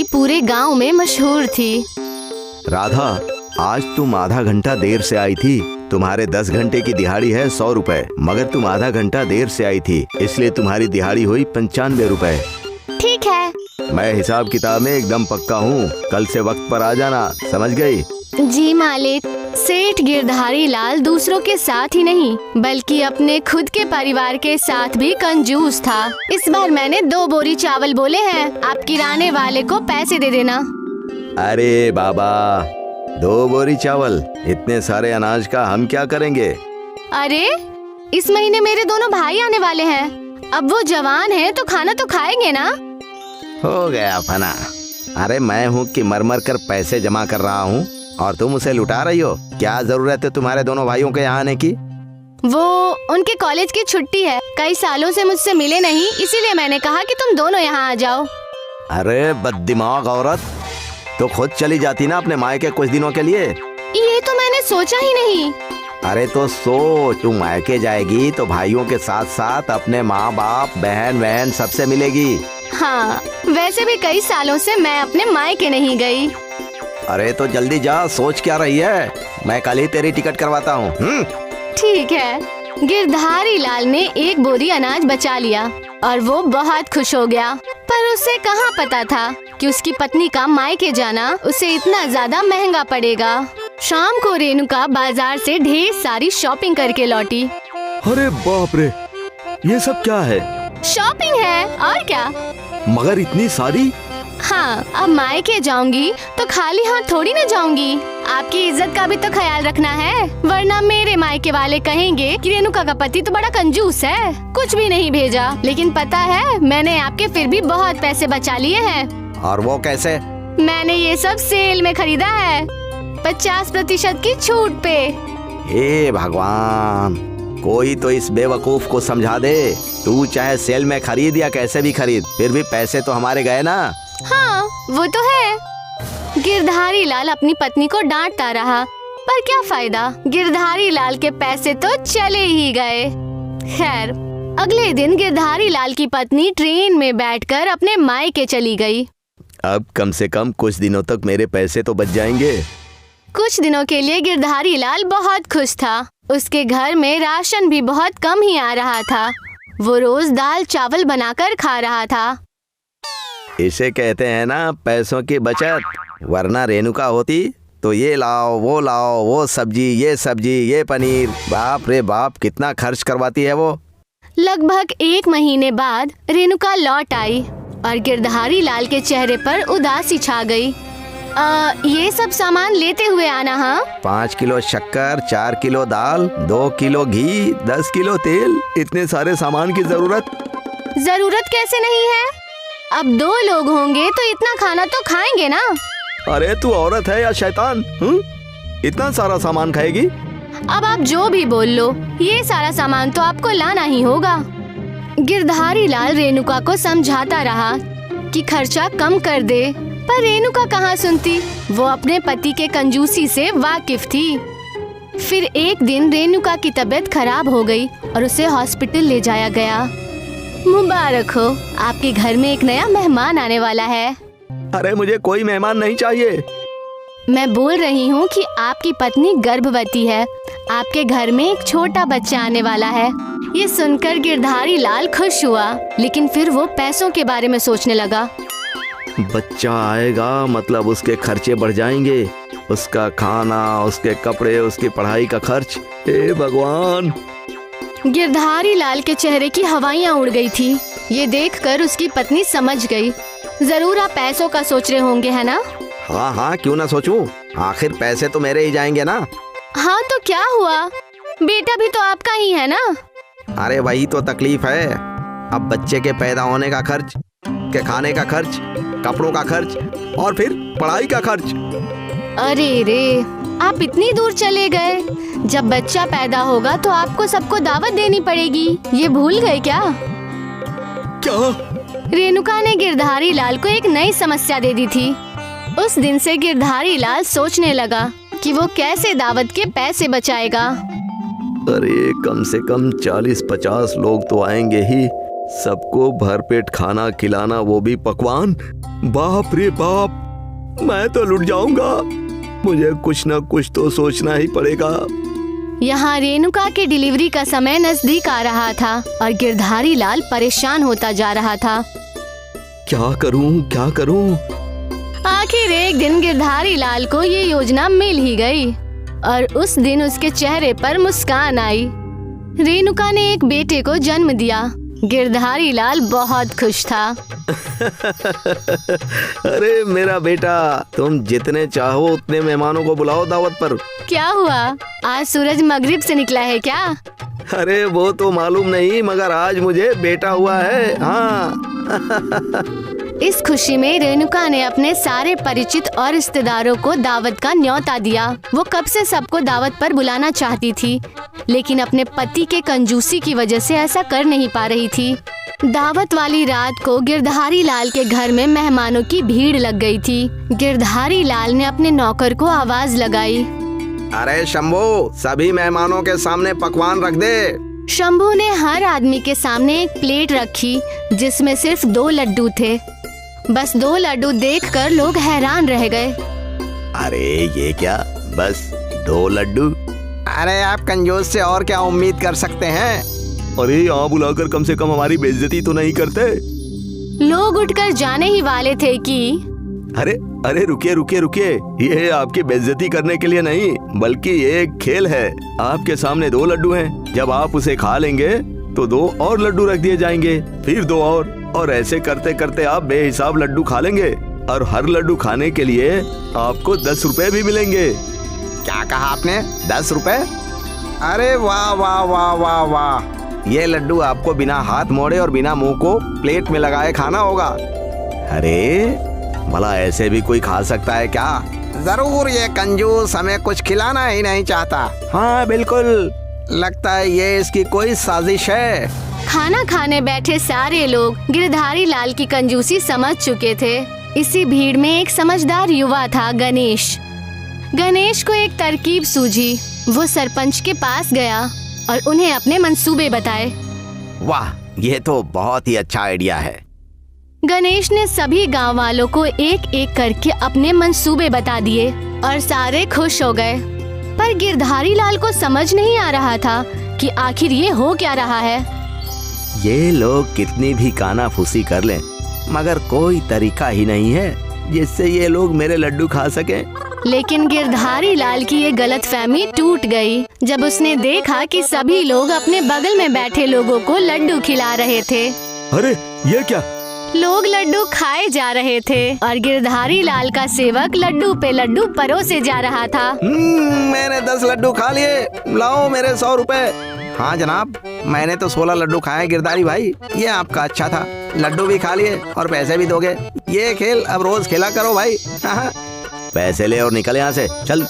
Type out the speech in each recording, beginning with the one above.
पूरे गांव में मशहूर थी। राधा, आज तुम आधा घंटा देर से आई थी। तुम्हारे 10 घंटे की दिहाड़ी है 100 रुपए, मगर तुम आधा घंटा देर से आई थी, इसलिए तुम्हारी दिहाड़ी हुई 95 रुपए। ठीक है। मैं हिसाब किताब में एकदम पक्का हूँ, कल से वक्त पर आ जाना, समझ गई? जी मालिक। सेठ गिरधारी लाल दूसरों के साथ ही नहीं बल्कि अपने खुद के परिवार के साथ भी कंजूस था। इस बार मैंने 2 बोरी चावल बोले हैं, आप किराने वाले को पैसे दे देना। अरे बाबा, 2 बोरी चावल, इतने सारे अनाज का हम क्या करेंगे? अरे इस महीने मेरे दोनों भाई आने वाले हैं, अब वो जवान हैं तो खाना तो खाएंगे ना। हो गया फना। अरे मैं हूँ कि मर मर कर पैसे जमा कर रहा हूँ और तुम उसे लुटा रही हो। क्या जरूरत है तुम्हारे दोनों भाइयों के यहाँ आने की? वो उनके कॉलेज की छुट्टी है, कई सालों से मुझसे मिले नहीं, इसीलिए मैंने कहा कि तुम दोनों यहाँ आ जाओ। अरे बददिमाग औरत, तो खुद चली जाती ना अपने मायके कुछ दिनों के लिए। ये तो मैंने सोचा ही नहीं। अरे तो सोच, तू मायके जाएगी तो भाइयों के साथ साथ अपने माँ बाप बहन बहन सबसे मिलेगी। हाँ, वैसे भी कई सालों से मैं अपने मायके नहीं गई। अरे तो जल्दी जा, सोच क्या रही है? मैं कल ही तेरी टिकट करवाता हूँ। ठीक है। गिरधारी लाल ने 1 बोरी अनाज बचा लिया और वो बहुत खुश हो गया, पर उसे कहाँ पता था कि उसकी पत्नी का मायके जाना उसे इतना ज्यादा महंगा पड़ेगा। शाम को रेणुका बाजार से ढेर सारी शॉपिंग करके लौटी। अरे बाप रे, ये सब क्या है? शॉपिंग है और क्या। मगर इतनी सारी? हाँ, अब मायके जाऊंगी तो खाली हाथ थोड़ी ना जाऊंगी। आपकी इज्जत का भी तो ख्याल रखना है, वरना मेरे मायके वाले कहेंगे कि रेणुका का पति तो बड़ा कंजूस है, कुछ भी नहीं भेजा। लेकिन पता है, मैंने आपके फिर भी बहुत पैसे बचा लिए हैं। और वो कैसे? मैंने ये सब सेल में खरीदा है, 50% की छूट पे। हे भगवान, कोई तो इस बेवकूफ को समझा दे। तू चाहे सेल में खरीद या कैसे भी खरीद, फिर भी पैसे तो हमारे गए ना। हाँ, वो तो है। गिरधारी लाल अपनी पत्नी को डांटता रहा, पर क्या फायदा, गिरधारी लाल के पैसे तो चले ही गए। खैर, अगले दिन गिरधारी लाल की पत्नी ट्रेन में बैठकर अपने मायके चली गई। अब कम से कम कुछ दिनों तक मेरे पैसे तो बच जाएंगे। कुछ दिनों के लिए गिरधारी लाल बहुत खुश था। उसके घर में राशन भी बहुत कम ही आ रहा था। वो रोज दाल चावल बनाकर खा रहा था। इसे कहते हैं ना पैसों की बचत, वरना रेणुका होती तो ये लाओ, वो सब्जी, ये पनीर, बाप रे बाप कितना खर्च करवाती है वो। लगभग 1 महीने बाद रेणुका लौट आई और गिरधारी लाल के चेहरे पर उदासी छा गई। ये सब सामान लेते हुए आना। हाँ, 5 किलो शक्कर, 4 किलो दाल, 2 किलो घी, 10 किलो तेल, इतने सारे सामान की जरूरत कैसे नहीं है? अब 2 लोग होंगे तो इतना खाना तो खाएंगे ना। अरे तू औरत है या शैतान? इतना सारा सामान खाएगी? अब आप जो भी बोल लो, ये सारा सामान तो आपको लाना ही होगा। गिरधारी लाल रेणुका को समझाता रहा कि खर्चा कम कर दे, पर रेणुका कहाँ सुनती। वो अपने पति के कंजूसी से वाकिफ थी। फिर एक दिन रेणुका की तबीयत खराब हो गई और उसे हॉस्पिटल ले जाया गया। मुबारक हो, आपके घर में एक नया मेहमान आने वाला है। अरे मुझे कोई मेहमान नहीं चाहिए। मैं बोल रही हूँ कि आपकी पत्नी गर्भवती है, आपके घर में एक छोटा बच्चा आने वाला है। ये सुनकर गिरधारी लाल खुश हुआ, लेकिन फिर वो पैसों के बारे में सोचने लगा। बच्चा आएगा मतलब उसके खर्चे बढ़ जाएंगे, उसका खाना, उसके कपड़े, उसकी पढ़ाई का खर्च। हे भगवान। गिरधारी लाल के चेहरे की हवाइयाँ उड़ गई थी। ये देखकर उसकी पत्नी समझ गई, जरूर आप पैसों का सोच रहे होंगे, है ना? हाँ, क्यों ना सोचूं, आखिर पैसे तो मेरे ही जाएंगे ना। हाँ तो क्या हुआ, बेटा भी तो आपका ही है ना। अरे वही तो तकलीफ है, अब बच्चे के पैदा होने का खर्च, के खाने का खर्च, कपड़ों का खर्च और फिर पढ़ाई का खर्च। अरे रे, आप इतनी दूर चले गए। जब बच्चा पैदा होगा तो आपको सबको दावत देनी पड़ेगी, ये भूल गए क्या? रेणुका ने गिरधारी लाल को एक नई समस्या दे दी थी। उस दिन से गिरधारी लाल सोचने लगा कि वो कैसे दावत के पैसे बचाएगा। अरे कम से कम 40-50 लोग तो आएंगे ही, सबको भरपेट खाना खिलाना, वो भी पकवान। बाप रे बाप, मैं तो लुट जाऊंगा। मुझे कुछ ना कुछ तो सोचना ही पड़ेगा। यहाँ रेणुका के डिलीवरी का समय नजदीक आ रहा था और गिरधारी लाल परेशान होता जा रहा था। क्या करूं, क्या करूं? आखिर एक दिन गिरधारी लाल को ये योजना मिल ही गई और उस दिन उसके चेहरे पर मुस्कान आई। रेणुका ने एक बेटे को जन्म दिया। गिरधारी लाल बहुत खुश था। अरे मेरा बेटा, तुम जितने चाहो उतने मेहमानों को बुलाओ दावत पर। क्या हुआ, आज सूरज मगरिब से निकला है क्या? अरे वो तो मालूम नहीं, मगर आज मुझे बेटा हुआ है। हाँ। इस खुशी में रेणुका ने अपने सारे परिचित और रिश्तेदारों को दावत का न्योता दिया। वो कब से सबको दावत पर बुलाना चाहती थी, लेकिन अपने पति के कंजूसी की वजह से ऐसा कर नहीं पा रही थी। दावत वाली रात को गिरधारी लाल के घर में मेहमानों की भीड़ लग गई थी। गिरधारी लाल ने अपने नौकर को आवाज लगाई, अरे शंभू, सभी मेहमानों के सामने पकवान रख दे। शंभू ने हर आदमी के सामने एक प्लेट रखी जिसमें सिर्फ 2 लड्डू थे। बस 2 लड्डू देखकर लोग हैरान रह गए। अरे ये क्या, बस 2 लड्डू? अरे आप कंजूस से और क्या उम्मीद कर सकते हैं? अरे यहाँ बुलाकर कम से कम हमारी बेइज्जती तो नहीं करते? लोग उठकर जाने ही वाले थे कि अरे अरे रुकिए रुकिए रुकिए, ये आपकी बेइज्जती करने के लिए नहीं, बल्कि ये एक खेल है। आपके सामने 2 लड्डू हैं, जब आप उसे खा लेंगे तो 2 और लड्डू रख दिए जाएंगे, फिर 2 और ऐसे करते करते आप बेहिसाब लड्डू खा लेंगे और हर लड्डू खाने के लिए आपको 10 रुपए भी मिलेंगे। क्या कहा आपने, 10 रुपए? अरे वाह वाह वाह वाह वाह, ये लड्डू आपको बिना हाथ मोड़े और बिना मुंह को प्लेट में लगाए खाना होगा। अरे भला ऐसे भी कोई खा सकता है क्या? जरूर ये कंजूस हमें कुछ खिलाना ही नहीं चाहता। हाँ बिल्कुल, लगता है ये इसकी कोई साजिश है। खाना खाने बैठे सारे लोग गिरधारी लाल की कंजूसी समझ चुके थे। इसी भीड़ में एक समझदार युवा था, गणेश। गणेश को एक तरकीब सूझी। वो सरपंच के पास गया और उन्हें अपने मंसूबे बताए। वाह, ये तो बहुत ही अच्छा आइडिया है। गणेश ने सभी गांव वालों को एक एक करके अपने मंसूबे बता दिए और सारे खुश हो गए। पर गिरधारी लाल को समझ नहीं आ रहा था कि आखिर ये हो क्या रहा है। ये लोग कितनी भी कानाफूसी कर लें, मगर कोई तरीका ही नहीं है जिससे ये लोग मेरे लड्डू खा सकें। लेकिन गिरधारी लाल की ये गलतफहमी टूट गई जब उसने देखा कि सभी लोग अपने बगल में बैठे लोगों को लड्डू खिला रहे थे। अरे ये क्या? लोग लड्डू खाए जा रहे थे और गिरधारी लाल का सेवक लड्डू पे लड्डू परोसे जा रहा था। मैंने 10 लड्डू खा लिए, लाओ मेरे 100 रुपए। हाँ जनाब, मैंने तो 16 लड्डू खाए गिरधारी भाई, ये आपका अच्छा था। लड्डू भी खा लिए और पैसे भी दोगे। ये खेल अब रोज खेला करो भाई। पैसे ले और निकल यहाँ से, चल।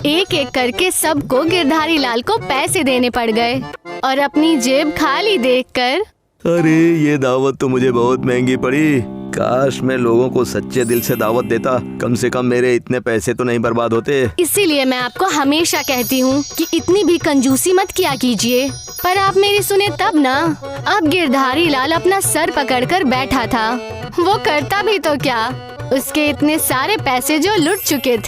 एक एक करके सबको गिरधारी लाल को पैसे देने पड़ गए और अपनी जेब खाली देखकर, अरे ये दावत तो मुझे बहुत महंगी पड़ी। काश मैं लोगों को सच्चे दिल से दावत देता, कम से कम मेरे इतने पैसे तो नहीं बर्बाद होते। इसीलिए मैं आपको हमेशा कहती हूँ कि इतनी भी कंजूसी मत किया कीजिए, पर आप मेरी सुने तब ना। अब गिरधारी लाल अपना सर पकड़कर बैठा था। वो करता भी तो क्या, उसके इतने सारे पैसे जो लुट चुके थे।